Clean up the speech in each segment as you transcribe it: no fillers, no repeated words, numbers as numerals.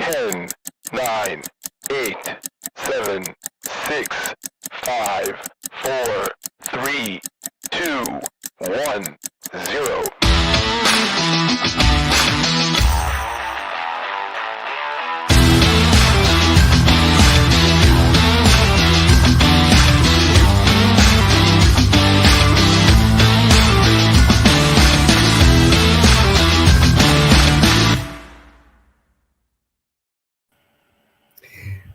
10, 9, 8, 7, 6, 5, 4, 3, 2, 1, 0.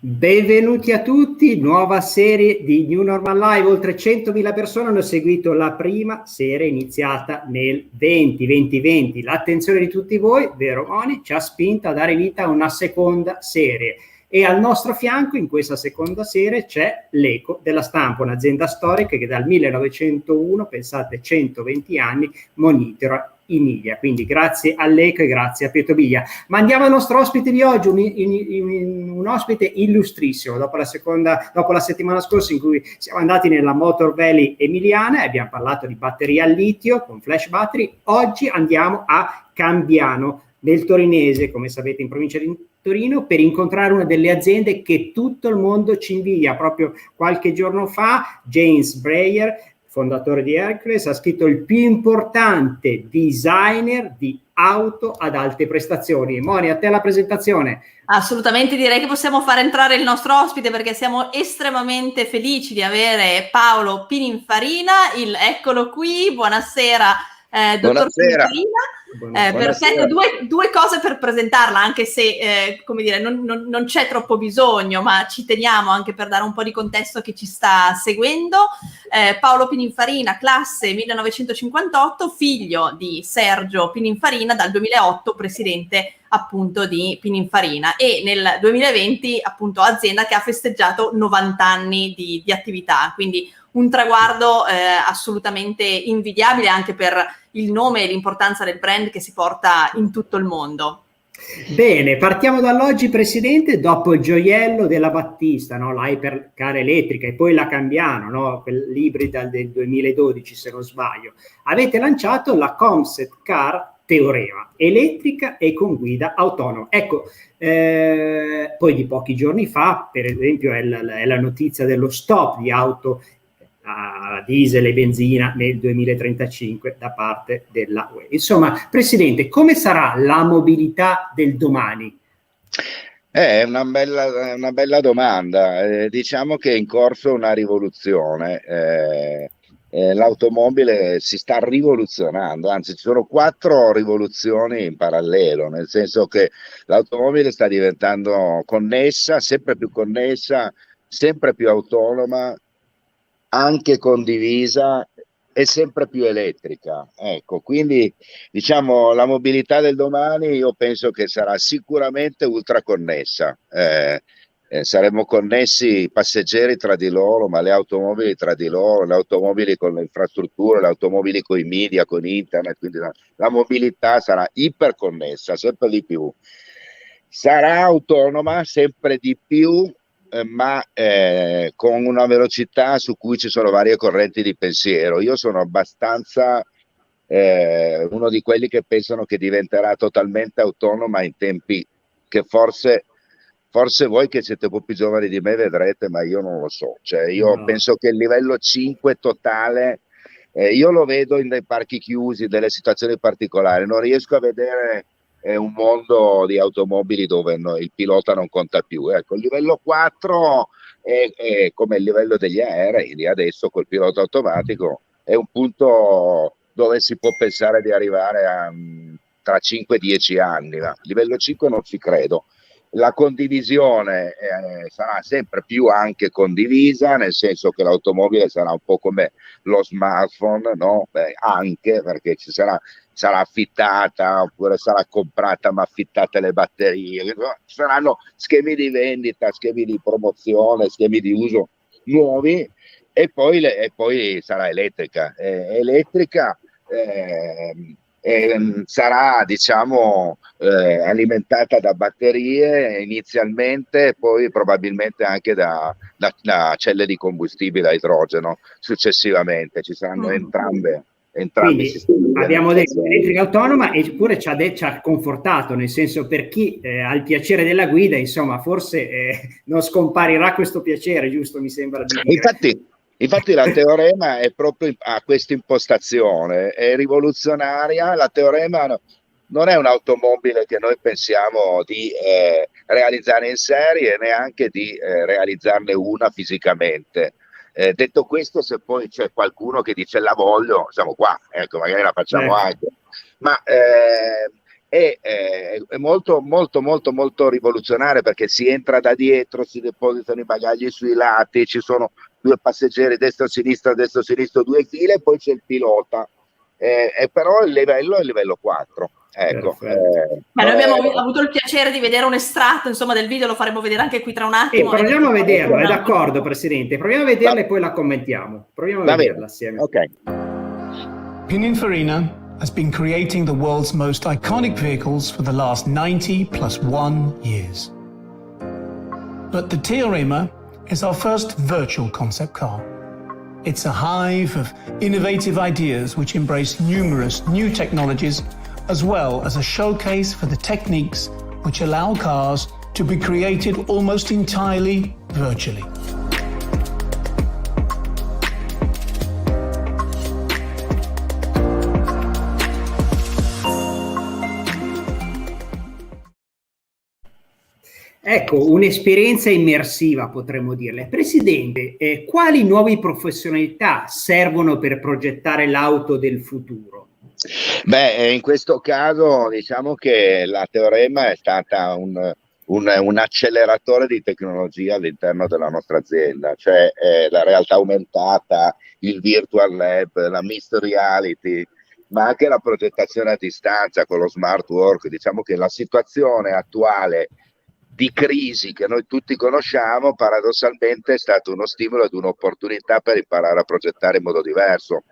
Benvenuti a tutti, nuova serie di New Normal Live. Oltre 100.000 persone hanno seguito la prima serie iniziata nel 2020. L'attenzione di tutti voi, vero Moni, ci ha spinto a dare vita a una seconda serie. E al nostro fianco in questa seconda serie c'è l'Eco della Stampa, un'azienda storica che dal 1901, pensate 120 anni, monitora in Italia. Quindi grazie all'Eco e grazie a Pietro Biglia. Ma andiamo al nostro ospite di oggi, un ospite illustrissimo. Dopo la settimana scorsa in cui siamo andati nella Motor Valley emiliana e abbiamo parlato di batterie al litio con Flash Battery, oggi andiamo a Cambiano, nel torinese, come sapete, in provincia di Torino, per incontrare una delle aziende che tutto il mondo ci invidia. Proprio qualche giorno fa James Breyer, fondatore di Hercules, ha scritto il più importante designer di auto ad alte prestazioni. Moni, a te la presentazione. Assolutamente, direi che possiamo far entrare il nostro ospite, perché siamo estremamente felici di avere Paolo Pininfarina. Eccolo qui, buonasera. Dottor Pininfarina. Perfetto, due cose per presentarla, anche se come dire, non c'è troppo bisogno, ma ci teniamo anche per dare un po' di contesto a chi ci sta seguendo. Paolo Pininfarina, classe 1958, figlio di Sergio Pininfarina, dal 2008 presidente appunto di Pininfarina, e nel 2020 appunto azienda che ha festeggiato 90 anni di attività, quindi un traguardo assolutamente invidiabile anche per il nome e l'importanza del brand che si porta in tutto il mondo. Bene, partiamo dall'oggi, Presidente. Dopo il gioiello della Battista, no? L'Hypercar elettrica e poi la Cambiano, no? Quell'ibrida del 2012 se non sbaglio, avete lanciato la concept car Teorema, elettrica e con guida autonoma. Ecco, poi di pochi giorni fa, per esempio, è la notizia dello stop di auto a diesel e benzina nel 2035 da parte della UE. Insomma, Presidente, come sarà la mobilità del domani? È una bella domanda. Diciamo che è in corso una rivoluzione. L'automobile si sta rivoluzionando, anzi ci sono 4 rivoluzioni in parallelo, nel senso che l'automobile sta diventando connessa, sempre più autonoma, anche condivisa e sempre più elettrica. Ecco, quindi diciamo la mobilità del domani io penso che sarà sicuramente ultraconnessa. Saremo connessi i passeggeri tra di loro, ma le automobili tra di loro, le automobili con le infrastrutture, le automobili con i media, con internet, quindi la mobilità sarà iperconnessa, sempre di più. Sarà autonoma sempre di più, ma con una velocità su cui ci sono varie correnti di pensiero. Io sono abbastanza uno di quelli che pensano che diventerà totalmente autonoma in tempi che forse voi che siete un po' più giovani di me vedrete, ma io non lo so. Cioè, io penso che il livello 5 totale, io lo vedo in dei parchi chiusi, delle situazioni particolari, non riesco a vedere un mondo di automobili dove il pilota non conta più. Ecco, il livello 4 è come il livello degli aerei di adesso col pilota automatico, è un punto dove si può pensare di arrivare tra 5-10 anni. Ma livello 5 non ci credo. La condivisione sarà sempre più anche condivisa, nel senso che l'automobile sarà un po' come lo smartphone, no? Anche perché sarà affittata oppure sarà comprata ma affittate le batterie. Ci saranno schemi di vendita, schemi di promozione, schemi di uso nuovi, e poi sarà elettrica. Sarà diciamo alimentata da batterie inizialmente, e poi probabilmente anche da celle di combustibile a idrogeno successivamente. Ci saranno entrambe entrambi i sistemi. Abbiamo detto elettrica autonoma, eppure ci ha confortato, nel senso, per chi ha il piacere della guida, insomma, forse non scomparirà questo piacere, giusto? Mi sembra di dire. Infatti la Teorema è proprio a questa impostazione, è rivoluzionaria. La Teorema non è un'automobile che noi pensiamo di realizzare in serie, neanche di realizzarne una fisicamente. Detto questo, se poi c'è qualcuno che dice la voglio, siamo qua, ecco, magari la facciamo anche, ma è molto molto molto molto rivoluzionaria, perché si entra da dietro, si depositano i bagagli sui lati, ci sono 2 passeggeri destra sinistra, 2 file, e poi c'è il pilota, però il livello è il livello 4. Ecco, ma noi abbiamo avuto il piacere di vedere un estratto, insomma, del video, lo faremo vedere anche qui tra un attimo. Proviamo a vederlo, è d'accordo, Presidente, proviamo a vederla e poi la commentiamo. Proviamo a vederla assieme. Ok. Pininfarina has been creating the world's most iconic vehicles for the last 90+1 years. But the Teorema is our first virtual concept car. It's a hive of innovative ideas which embrace numerous new technologies, as well as a showcase for the techniques which allow cars to be created almost entirely virtually. Ecco, un'esperienza immersiva, potremmo dirle. Presidente, quali nuove professionalità servono per progettare l'auto del futuro? Beh, in questo caso diciamo che la Teorema è stata un acceleratore di tecnologia all'interno della nostra azienda, cioè la realtà aumentata, il virtual lab, la mixed reality, ma anche la progettazione a distanza con lo smart work. Diciamo che la situazione attuale di crisi che noi tutti conosciamo, paradossalmente è stato uno stimolo ed un'opportunità per imparare a progettare in modo diverso.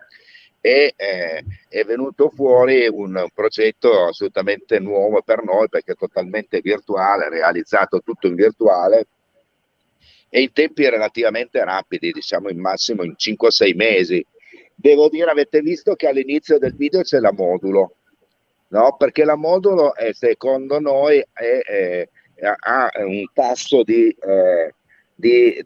E è venuto fuori un progetto assolutamente nuovo per noi, perché è totalmente virtuale, realizzato tutto in virtuale e in tempi relativamente rapidi, diciamo in massimo in 5-6 mesi. Devo dire, avete visto che all'inizio del video c'è la modulo, no? Perché la modulo secondo noi ha un tasso di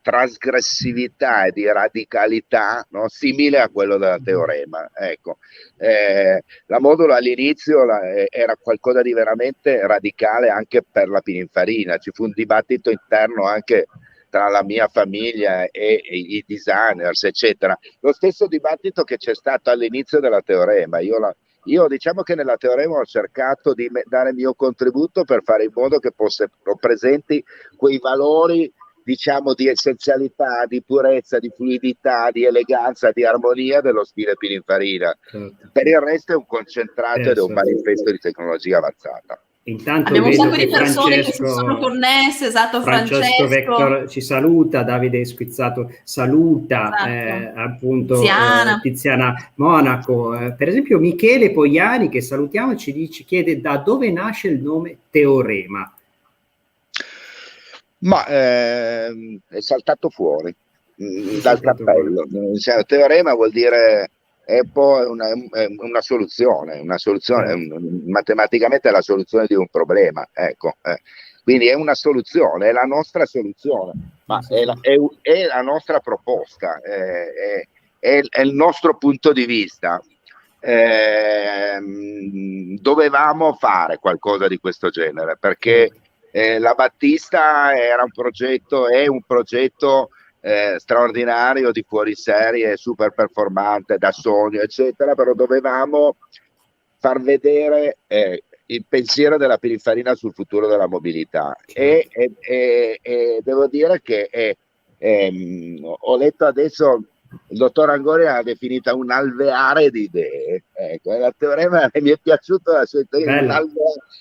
trasgressività e di radicalità, no? Simile a quello della Teorema. Ecco, la modulo all'inizio era qualcosa di veramente radicale anche per la Pininfarina. Ci fu un dibattito interno anche tra la mia famiglia e i designers, eccetera. Lo stesso dibattito che c'è stato all'inizio della Teorema. Io diciamo che nella Teorema ho cercato di dare il mio contributo per fare in modo che fossero presenti quei valori, diciamo, di essenzialità, di purezza, di fluidità, di eleganza, di armonia dello stile Pininfarina. Certo. Per il resto è un concentrato ed è un manifesto di tecnologia avanzata. Intanto abbiamo un sacco di Francesco, persone che si sono connesse, esatto, Francesco Vector ci saluta, Davide Squizzato saluta, esatto. Appunto Tiziana Monaco, per esempio Michele Poiani, che salutiamo, ci chiede da dove nasce il nome Teorema. Ma è saltato fuori dal cappello. Teorema vuol dire è poi una soluzione, matematicamente è la soluzione di un problema, ecco. Quindi è una soluzione, è la nostra soluzione, ma è la nostra proposta, è il nostro punto di vista. Dovevamo fare qualcosa di questo genere, perché la Battista è un progetto straordinario, di fuoriserie, super performante, da sogno, eccetera, però dovevamo far vedere il pensiero della Pininfarina sul futuro della mobilità. E devo dire che ho letto adesso, il dottor Angori ha definita un alveare di idee. Ecco, la Teorema mi è piaciuto la sua idea,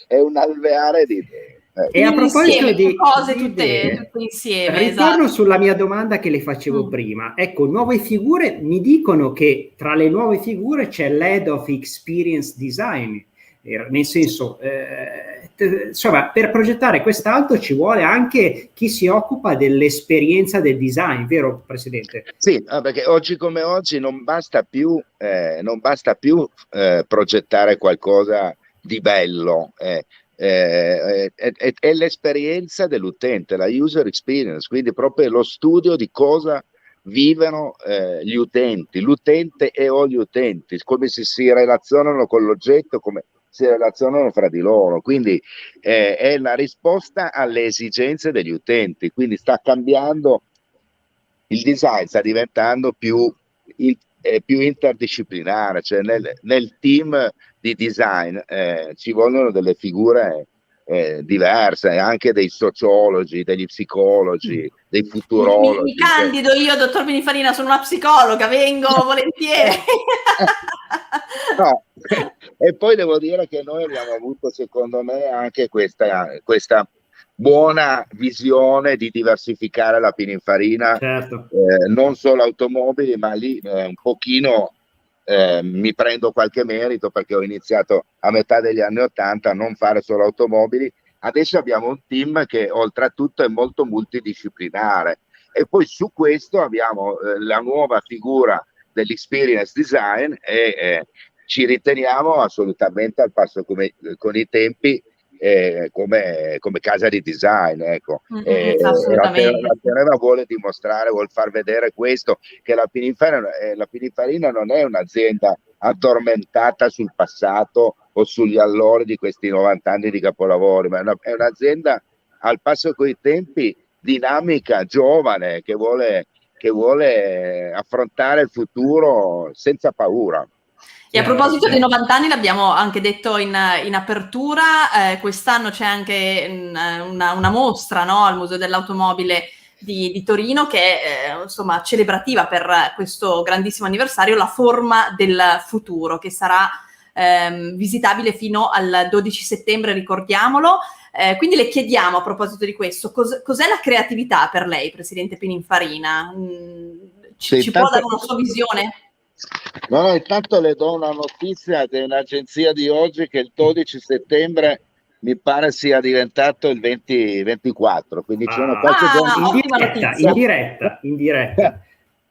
è un alveare di idee. E a proposito di cose tutte insieme, ritorno sulla mia domanda che le facevo prima. Ecco, nuove figure, mi dicono che tra le nuove figure c'è l'Head of Experience Design. nel senso, insomma, per progettare quest'auto ci vuole anche chi si occupa dell'esperienza del design, vero Presidente? Sì, perché oggi come oggi non basta più progettare qualcosa di bello, è l'esperienza dell'utente, la user experience, quindi proprio lo studio di cosa vivono gli utenti, l'utente o gli utenti, come si relazionano con l'oggetto, come si relazionano fra di loro, quindi è la risposta alle esigenze degli utenti, quindi sta cambiando, il design sta diventando più interdisciplinare, cioè nel team di design ci vogliono delle figure diverse, anche dei sociologi, degli psicologi, dei futurologi. Mi candido io, dottor Pininfarina, sono una psicologa, vengo volentieri. No. E poi devo dire che noi abbiamo avuto, secondo me, anche questa buona visione di diversificare la Pininfarina, certo. Non solo automobili, ma lì un pochino mi prendo qualche merito, perché ho iniziato a metà degli anni '80 a non fare solo automobili. Adesso abbiamo un team che oltretutto è molto multidisciplinare, e poi su questo abbiamo la nuova figura dell'experience design, e ci riteniamo assolutamente al passo con i tempi, come casa di design, ecco. Assolutamente. La Terra vuole dimostrare, vuol far vedere questo, che la Pininfarina non è un'azienda addormentata sul passato o sugli allori di questi 90 anni di capolavori, ma è un'azienda al passo coi tempi, dinamica, giovane, che vuole affrontare il futuro senza paura. E a proposito dei 90 anni, l'abbiamo anche detto in apertura, quest'anno c'è anche una mostra, no, al Museo dell'Automobile di Torino, che è insomma celebrativa per questo grandissimo anniversario, la forma del futuro, che sarà visitabile fino al 12 settembre, ricordiamolo. Quindi le chiediamo, a proposito di questo, cos'è la creatività per lei, Presidente Pininfarina? Ci può dare una sua visione? No, intanto le do una notizia di un'agenzia di oggi, che il 12 settembre mi pare sia diventato il 2024, quindi ci sono qualche giorno in diretta.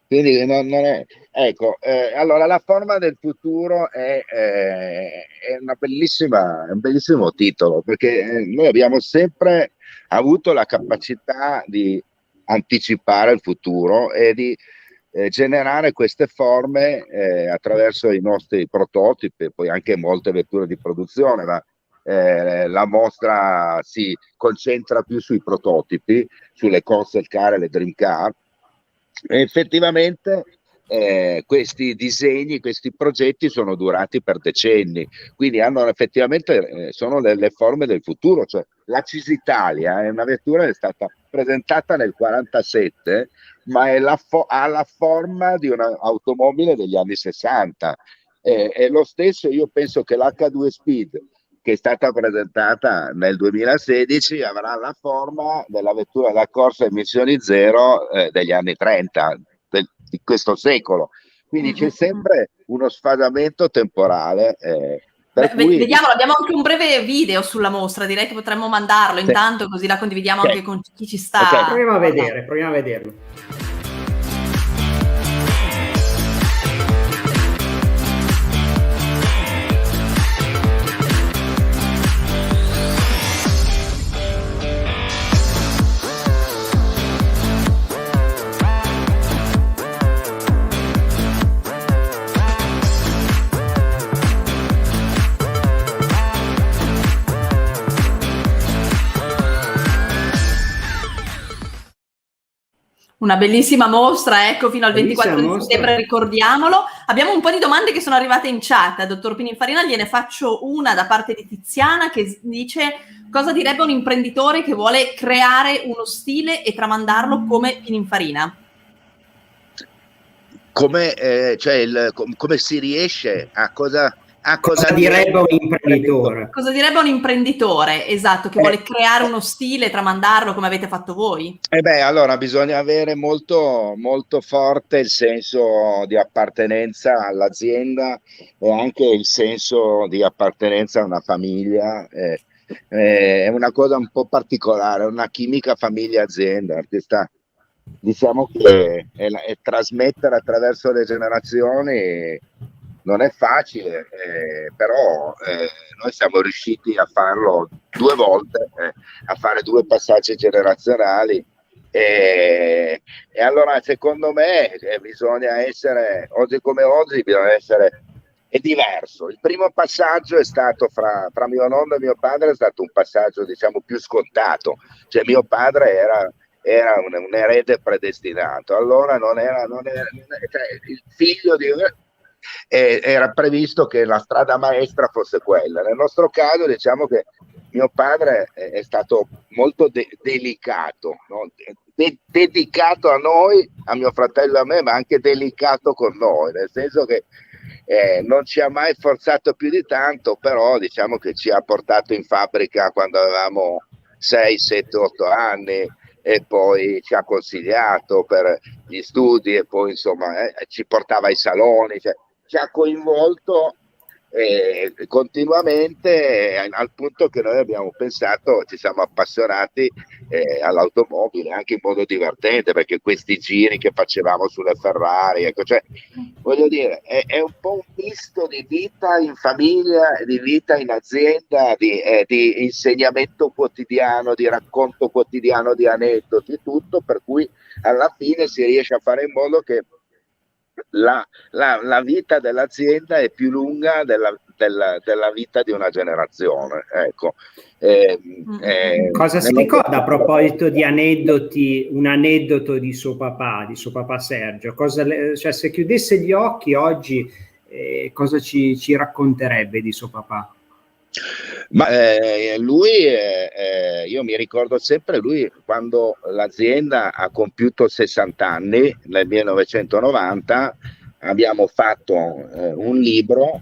Quindi non è, ecco, allora la forma del futuro è un bellissimo titolo, perché noi abbiamo sempre avuto la capacità di anticipare il futuro e di generare queste forme attraverso i nostri prototipi, poi anche molte vetture di produzione, ma la mostra si concentra più sui prototipi, sulle concept car e le dream car. E effettivamente questi disegni, questi progetti sono durati per decenni, quindi effettivamente sono le forme del futuro. Cioè, la Cisitalia è una vettura che è stata presentata nel 1947, ma ha la forma di un'automobile degli anni 60. E lo stesso io penso che l'H2 Speed, che è stata presentata nel 2016, avrà la forma della vettura da corsa a emissioni zero degli anni 30 di questo secolo. Quindi c'è sempre uno sfasamento temporale. Vediamo, abbiamo anche un breve video sulla mostra, direi che potremmo mandarlo intanto, così la condividiamo anche con chi ci sta. Proviamo a vederlo. Una bellissima mostra, ecco, fino al 24 settembre, ricordiamolo. Abbiamo un po' di domande che sono arrivate in chat. Dottor Pininfarina, gliene faccio una da parte di Tiziana, che dice: cosa direbbe un imprenditore che vuole creare uno stile e tramandarlo come Pininfarina? Come si riesce a cosa Cosa direbbe un imprenditore? Cosa direbbe un imprenditore, esatto, che vuole creare uno stile, tramandarlo come avete fatto voi? Allora bisogna avere molto, molto forte il senso di appartenenza all'azienda e anche il senso di appartenenza a una famiglia. È una cosa un po' particolare, una chimica famiglia-azienda. Diciamo che è trasmettere attraverso le generazioni non è facile, però noi siamo riusciti a farlo 2 volte, a fare 2 passaggi generazionali e allora secondo me bisogna essere, oggi come oggi, è diverso. Il primo passaggio è stato fra mio nonno e mio padre, è stato un passaggio diciamo più scontato, cioè mio padre era un erede predestinato, allora non era cioè, il figlio di era previsto che la strada maestra fosse quella. Nel nostro caso diciamo che mio padre è stato molto delicato, no? Dedicato a noi, a mio fratello e a me, ma anche delicato con noi, nel senso che non ci ha mai forzato più di tanto, però diciamo che ci ha portato in fabbrica quando avevamo 6, 7, 8 anni e poi ci ha consigliato per gli studi e poi insomma ci portava ai saloni, cioè, ci ha coinvolto continuamente al punto che noi abbiamo pensato, ci siamo appassionati all'automobile anche in modo divertente, perché questi giri che facevamo sulle Ferrari, ecco, cioè, voglio dire, è un po' un misto di vita in famiglia, di vita in azienda, di insegnamento quotidiano, di racconto quotidiano di aneddoti, tutto, per cui alla fine si riesce a fare in modo che la vita dell'azienda è più lunga della vita di una generazione. Ecco. Cosa si ricorda a proposito di aneddoti, un aneddoto di suo papà Sergio? Cioè, se chiudesse gli occhi oggi, cosa ci racconterebbe di suo papà? Ma lui, io mi ricordo sempre lui quando l'azienda ha compiuto 60 anni nel 1990, abbiamo fatto un libro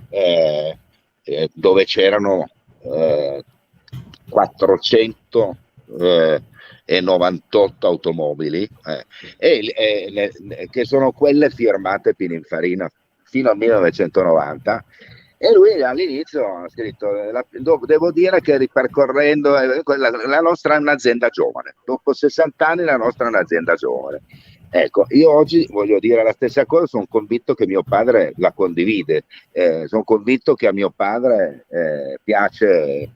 dove c'erano 498 automobili che sono quelle firmate Pininfarina fino al 1990. E lui all'inizio ha scritto: devo dire che ripercorrendo la nostra è un'azienda giovane, dopo 60 anni la nostra è un'azienda giovane. Ecco, io oggi voglio dire la stessa cosa, sono convinto che mio padre la condivide, sono convinto che a mio padre piace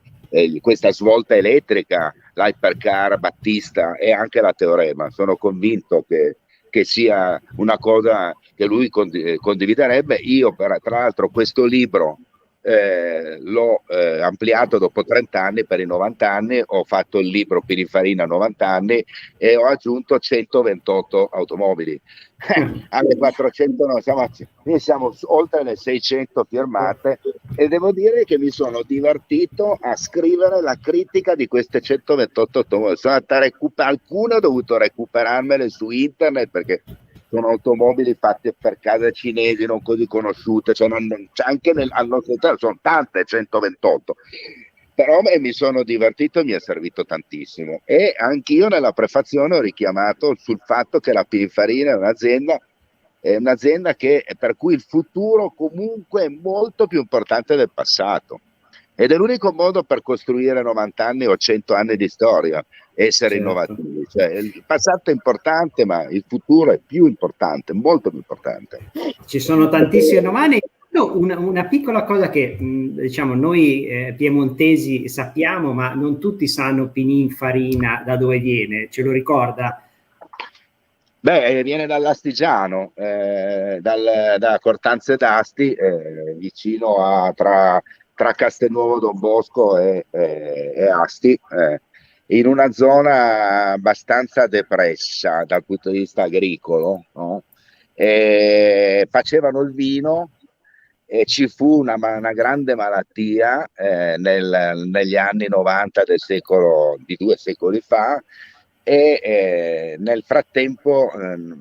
questa svolta elettrica, l'Hypercar Battista e anche la Teorema, sono convinto che sia una cosa che lui condividerebbe. Io tra l'altro questo libro l'ho ampliato dopo 30 anni per i 90 anni, ho fatto il libro Pininfarina 90 anni e ho aggiunto 128 automobili alle 400, noi siamo oltre le 600 firmate e devo dire che mi sono divertito a scrivere la critica di queste 128 automobili. Alcune ho dovuto recuperarmele su internet perché sono automobili fatte per case cinesi non così conosciute, cioè anche al nostro interno sono tante, 128, però mi sono divertito e mi è servito tantissimo. E anch'io nella prefazione ho richiamato sul fatto che la Pininfarina è un'azienda per cui il futuro comunque è molto più importante del passato, ed è l'unico modo per costruire 90 anni o 100 anni di storia, essere innovativi. Cioè, il passato è importante, ma il futuro è più importante, molto più importante. Ci sono tantissime domande. Una piccola cosa che diciamo noi piemontesi sappiamo, ma non tutti sanno Pininfarina da dove viene, ce lo ricorda? Beh, viene dall'Astigiano, da Cortanze d'Asti, vicino tra Castelnuovo Don Bosco e Asti, in una zona abbastanza depressa dal punto di vista agricolo, no? Facevano il vino e ci fu una grande malattia negli anni 90 di 2 secoli fa, e nel frattempo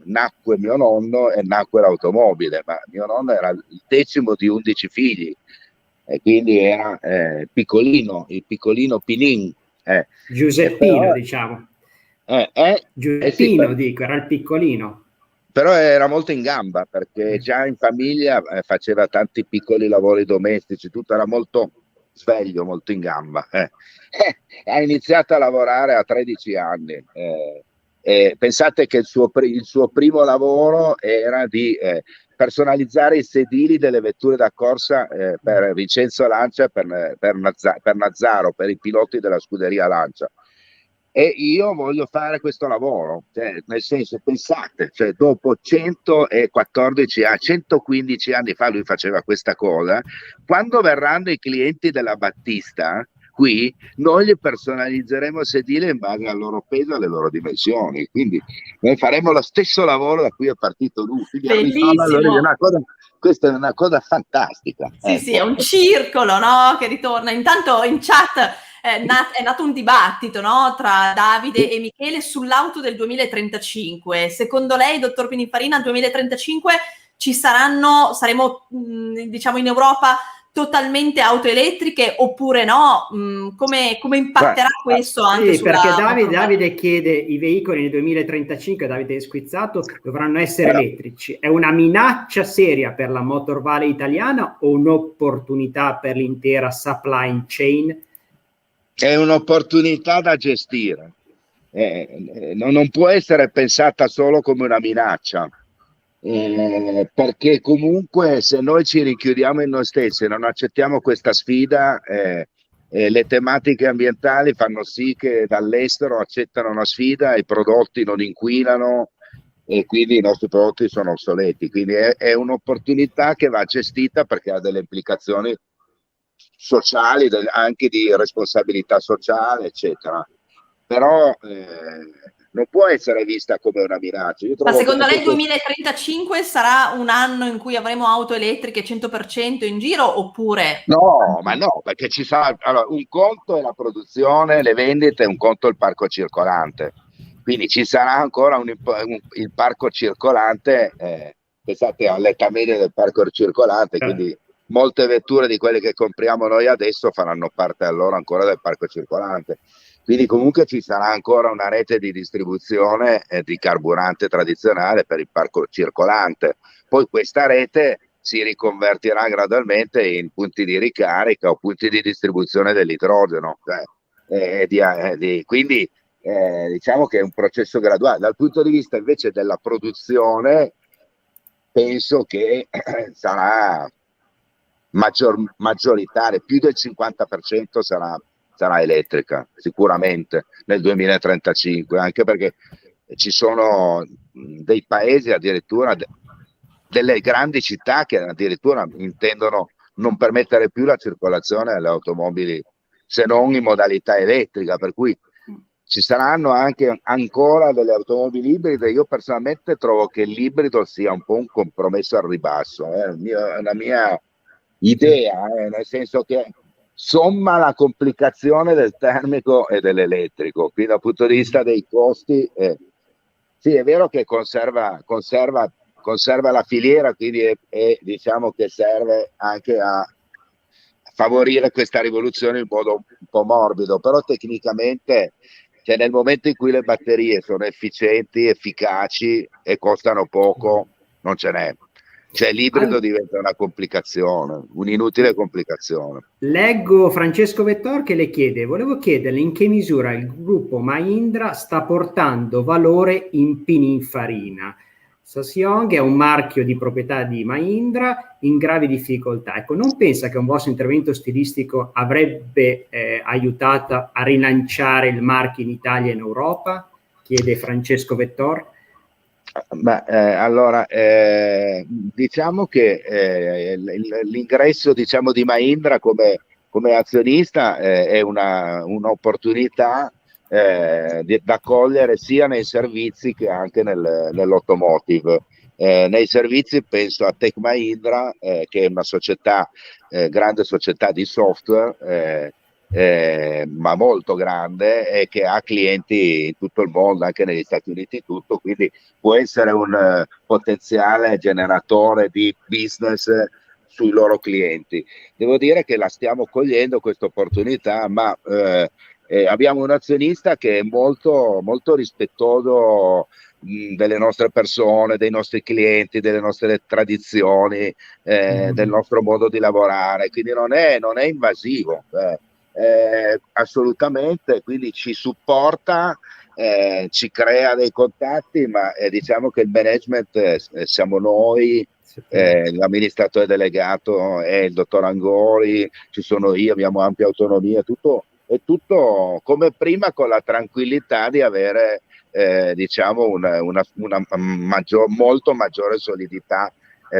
nacque mio nonno e nacque l'automobile, ma mio nonno era il 10° di 11 figli e quindi era piccolino, il piccolino Pinin. Giuseppino, però, diciamo. Sì, Giuseppino, dico, era il piccolino. però era molto in gamba perché già in famiglia faceva tanti piccoli lavori domestici, tutto era molto sveglio, molto in gamba. Ha iniziato a lavorare a 13 anni. E pensate che il suo primo lavoro era di personalizzare i sedili delle vetture da corsa per Vincenzo Lancia e per Nazzaro, per i piloti della scuderia Lancia. E io voglio fare questo lavoro, cioè, nel senso, pensate, cioè, dopo 114 anni, 115 anni fa lui faceva questa cosa, quando verranno i clienti della Battista, qui noi gli personalizzeremo il sedile in base al loro peso e alle loro dimensioni, quindi noi faremo lo stesso lavoro da cui è partito lui. Bellissimo. Questa è una cosa fantastica. Sì, ecco. Sì, è un circolo, no? Che ritorna. Intanto in chat è nato un dibattito, no? Tra Davide e Michele sull'auto del 2035. Secondo lei, dottor Pininfarina, al 2035 saremo diciamo in Europa totalmente auto elettriche oppure no? Come impatterà questo anche sulla... Perché Davide chiede i veicoli nel 2035, Davide Squizzato, dovranno essere elettrici. È una minaccia seria per la Motor Valley italiana o un'opportunità per l'intera supply chain? È un'opportunità da gestire. Non può essere pensata solo come una minaccia. Perché comunque se noi ci richiudiamo in noi stessi e non accettiamo questa sfida, le tematiche ambientali fanno sì che dall'estero accettano una sfida e i prodotti non inquinano e quindi i nostri prodotti sono obsoleti. Quindi è un'opportunità che va gestita perché ha delle implicazioni sociali, anche di responsabilità sociale, eccetera. Però non può essere vista come una minaccia. Ma secondo lei il 2035 sarà un anno in cui avremo auto elettriche 100% in giro oppure? No, ma no, perché ci sarà, allora, un conto è la produzione, le vendite, un conto è il parco circolante. Quindi ci sarà ancora il parco circolante, pensate all'età media del parco circolante, quindi molte vetture di quelle che compriamo noi adesso faranno parte allora ancora del parco circolante. Quindi comunque ci sarà ancora una rete di distribuzione di carburante tradizionale per il parco circolante. Poi questa rete si riconvertirà gradualmente in punti di ricarica o punti di distribuzione dell'idrogeno. Quindi diciamo che è un processo graduale. Dal punto di vista invece della produzione, penso che sarà maggioritaria, più del 50% sarà elettrica sicuramente nel 2035, anche perché ci sono dei paesi, addirittura delle grandi città, che addirittura intendono non permettere più la circolazione alle automobili se non in modalità elettrica, per cui ci saranno anche ancora delle automobili ibride. Io personalmente trovo che l'ibrido sia un po' un compromesso al ribasso, è una mia idea, nel senso che somma la complicazione del termico e dell'elettrico, quindi dal punto di vista dei costi sì, è vero che conserva la filiera, quindi diciamo che serve anche a favorire questa rivoluzione in modo un po' morbido, però tecnicamente, cioè, nel momento in cui le batterie sono efficienti, efficaci e costano poco, non ce n'è. Cioè l'ibrido diventa una complicazione, un'inutile complicazione. Leggo Francesco Vettor che le chiede: volevo chiederle in che misura il gruppo Mahindra sta portando valore in Pininfarina. Ssanyong è un marchio di proprietà di Mahindra in gravi difficoltà. Ecco, non pensa che un vostro intervento stilistico avrebbe aiutato a rilanciare il marchio in Italia e in Europa? Chiede Francesco Vettor. Allora, diciamo che l'ingresso, diciamo, di Mahindra come azionista è un'opportunità da cogliere sia nei servizi che anche nell'automotive. Nei servizi penso a Tech Mahindra, che è una società, grande società di software, ma molto grande, e che ha clienti in tutto il mondo, anche negli Stati Uniti, tutto, quindi può essere un potenziale generatore di business sui loro clienti. Devo dire che la stiamo cogliendo questa opportunità, ma abbiamo un azionista che è molto, molto rispettoso delle nostre persone, dei nostri clienti, delle nostre tradizioni, del nostro modo di lavorare, quindi non è invasivo, assolutamente, quindi ci supporta, ci crea dei contatti, ma diciamo che il management siamo noi, l'amministratore delegato è il dottor Angori, ci sono io, abbiamo ampia autonomia, è tutto come prima, con la tranquillità di avere diciamo una molto maggiore solidità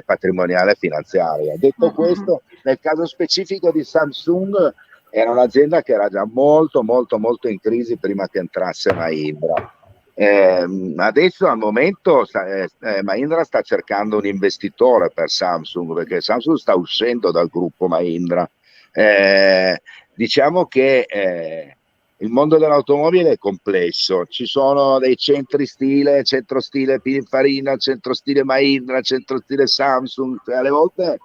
patrimoniale e finanziaria. Detto questo, nel caso specifico di Samsung, era un'azienda che era già molto molto molto in crisi prima che entrasse Mahindra. Adesso al momento Mahindra sta cercando un investitore per Samsung, perché Samsung sta uscendo dal gruppo Mahindra. Diciamo che il mondo dell'automobile è complesso, ci sono dei centro stile Pininfarina, centro stile Mahindra, centro stile Samsung, alle volte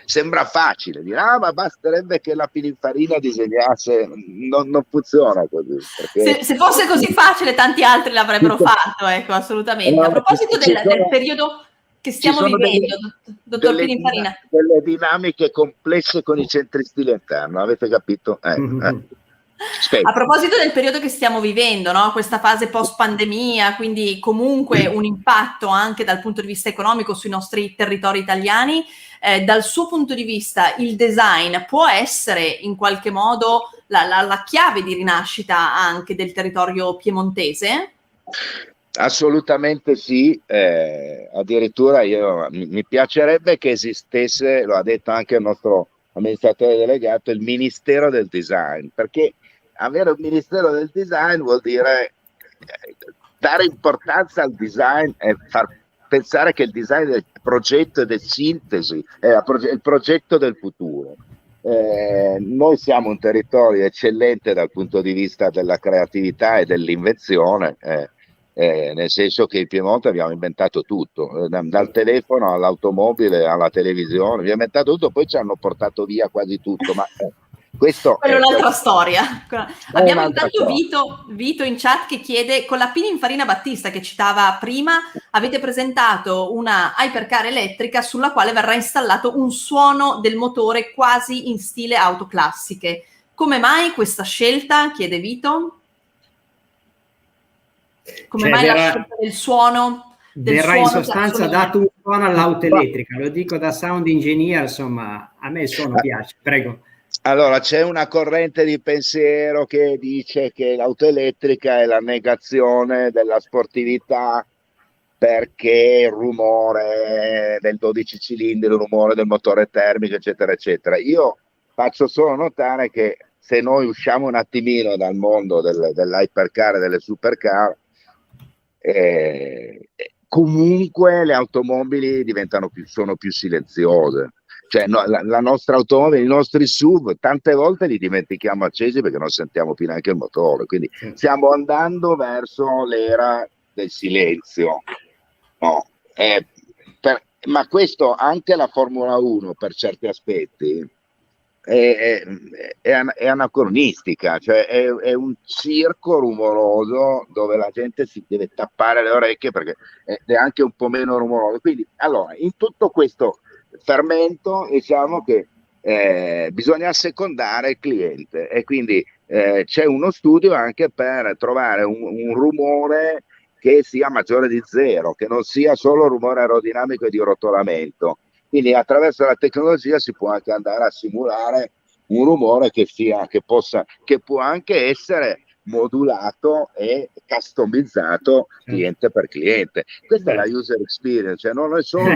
sembra facile dire ma basterebbe che la Pininfarina disegnasse, non funziona così, perché se fosse così facile tanti altri l'avrebbero fatto, ecco, assolutamente. A proposito del periodo che stiamo vivendo, dottor Pininfarina, delle dinamiche complesse con i centri stile interno, avete capito? A proposito del periodo che stiamo vivendo, no? Questa fase post pandemia, quindi comunque un impatto anche dal punto di vista economico sui nostri territori italiani, dal suo punto di vista il design può essere in qualche modo la chiave di rinascita anche del territorio piemontese? Assolutamente sì, addirittura mi piacerebbe che esistesse, lo ha detto anche il nostro amministratore delegato, il Ministero del Design, perché avere un Ministero del Design vuol dire dare importanza al design e far pensare che il design è il progetto di sintesi, è il progetto del futuro. Noi siamo un territorio eccellente dal punto di vista della creatività e dell'invenzione, nel senso che in Piemonte abbiamo inventato tutto, dal telefono all'automobile alla televisione, abbiamo inventato tutto, poi ci hanno portato via quasi tutto, ma questo è un'altra storia. Abbiamo intanto storia. Vito in chat che chiede: con la Pininfarina Battista che citava prima avete presentato una hypercar elettrica sulla quale verrà installato un suono del motore quasi in stile auto classiche. Come mai questa scelta? Chiede Vito. Come mai la scelta del suono? Verrà in sostanza dato un suono all'auto elettrica, lo dico da sound engineer, insomma, a me il suono piace, prego. Allora, c'è una corrente di pensiero che dice che l'auto elettrica è la negazione della sportività, perché il rumore del 12 cilindri, il rumore del motore termico, eccetera, eccetera. Io faccio solo notare che se noi usciamo un attimino dal mondo dell'hypercar e delle supercar, comunque le automobili sono più silenziose. Cioè, no, la nostra automobile, i nostri SUV, tante volte li dimentichiamo accesi perché non sentiamo più neanche il motore. Quindi stiamo andando verso l'era del silenzio. No, ma questo anche la Formula 1 per certi aspetti è anacronistica, cioè è un circo rumoroso dove la gente si deve tappare le orecchie perché è anche un po' meno rumoroso. Quindi, allora, in tutto questo fermento, diciamo che bisogna assecondare il cliente, e quindi c'è uno studio anche per trovare un rumore che sia maggiore di 0, che non sia solo rumore aerodinamico e di rotolamento. Quindi attraverso la tecnologia si può anche andare a simulare un rumore che può anche essere modulato e customizzato cliente per cliente. Questa è la user experience, cioè non è solo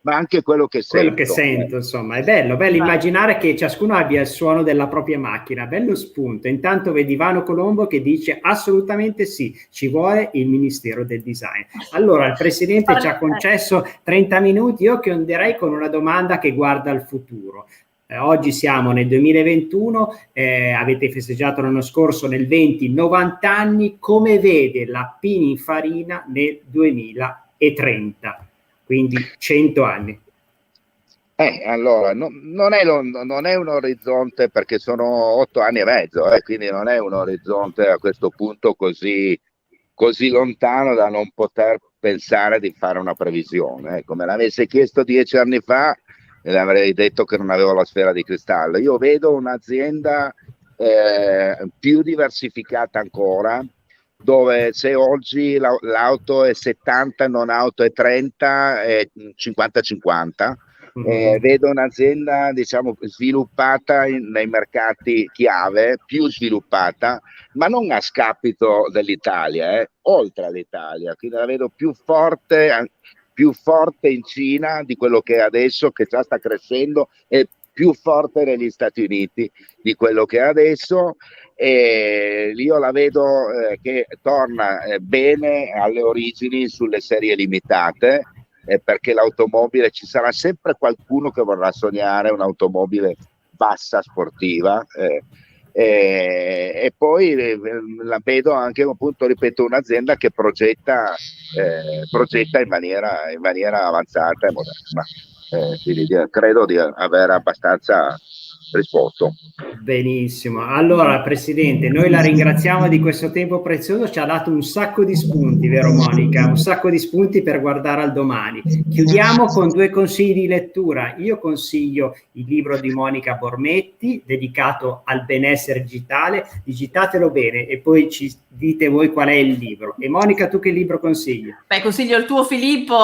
ma anche quello che sento. Insomma, è bello immaginare che ciascuno abbia il suono della propria macchina, bello spunto. Intanto vedi Vano Colombo che dice assolutamente sì, ci vuole il Ministero del Design. Allora, il Presidente ci ha concesso 30 minuti, io chiuderei con una domanda che guarda al futuro. Oggi siamo nel 2021, avete festeggiato l'anno scorso nel 20 90 anni, come vede la Pininfarina nel 2030? Quindi 100 anni. Allora, non è un orizzonte, perché sono 8 anni e mezzo, quindi non è un orizzonte a questo punto così lontano da non poter pensare di fare una previsione. Ecco, me l'avesse chiesto 10 anni fa, le avrei detto che non avevo la sfera di cristallo. Io vedo un'azienda più diversificata ancora, dove se oggi l'auto è 70, non auto è 30, è 50-50. Vedo un'azienda, diciamo, sviluppata nei mercati chiave, più sviluppata, ma non a scapito dell'Italia, oltre all'Italia, quindi la vedo più forte in Cina di quello che è adesso, che già sta crescendo, e più forte negli Stati Uniti di quello che è adesso, e io la vedo che torna bene alle origini sulle serie limitate, perché l'automobile, ci sarà sempre qualcuno che vorrà sognare un'automobile bassa sportiva, e poi la vedo anche, appunto, ripeto, un'azienda che progetta in maniera avanzata e moderna. Quindi credo di aver abbastanza risposto. Benissimo. Allora, Presidente, noi la ringraziamo di questo tempo prezioso, ci ha dato un sacco di spunti, vero Monica? Un sacco di spunti per guardare al domani. Chiudiamo con 2 consigli di lettura. Io consiglio il libro di Monica Bormetti, dedicato al benessere digitale. Digitatelo bene e poi ci dite voi qual è il libro. E Monica, tu che libro consigli? Beh, consiglio il tuo, Filippo.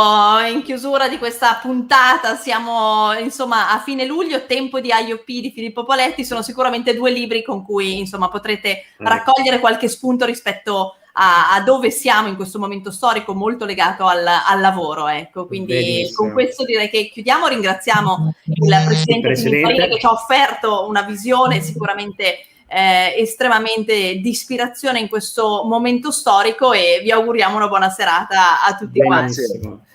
In chiusura di questa puntata, siamo insomma a fine luglio, tempo di IOP di Filippo Poletti. Sono sicuramente 2 libri con cui insomma potrete raccogliere qualche spunto rispetto a dove siamo in questo momento storico, molto legato al lavoro, ecco. Quindi benissimo. Con questo direi che chiudiamo. Ringraziamo il Presidente Pininfarina, che ci ha offerto una visione sicuramente estremamente di ispirazione in questo momento storico, e vi auguriamo una buona serata a tutti quanti.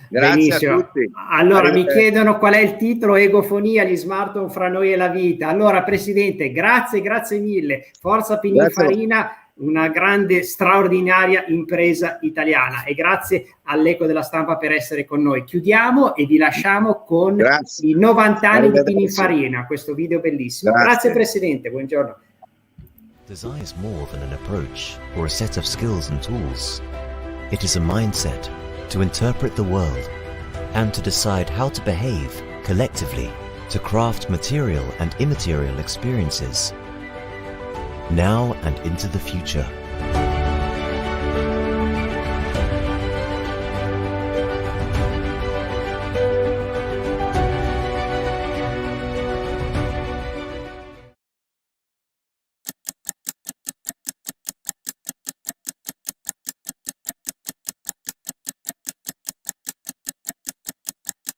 Grazie a tutti. Allora, mi chiedono qual è il titolo: Egofonia, gli smartphone fra noi e la vita. Allora, Presidente, grazie mille. Forza Pininfarina, una grande, straordinaria impresa italiana, e grazie all'Eco della Stampa per essere con noi. Chiudiamo e vi lasciamo con i 90 anni di Pininfarina, questo video bellissimo. Grazie Presidente, buongiorno. Design is more than an approach or a set of skills and tools. It is a mindset to interpret the world and to decide how to behave collectively to craft material and immaterial experiences now and into the future.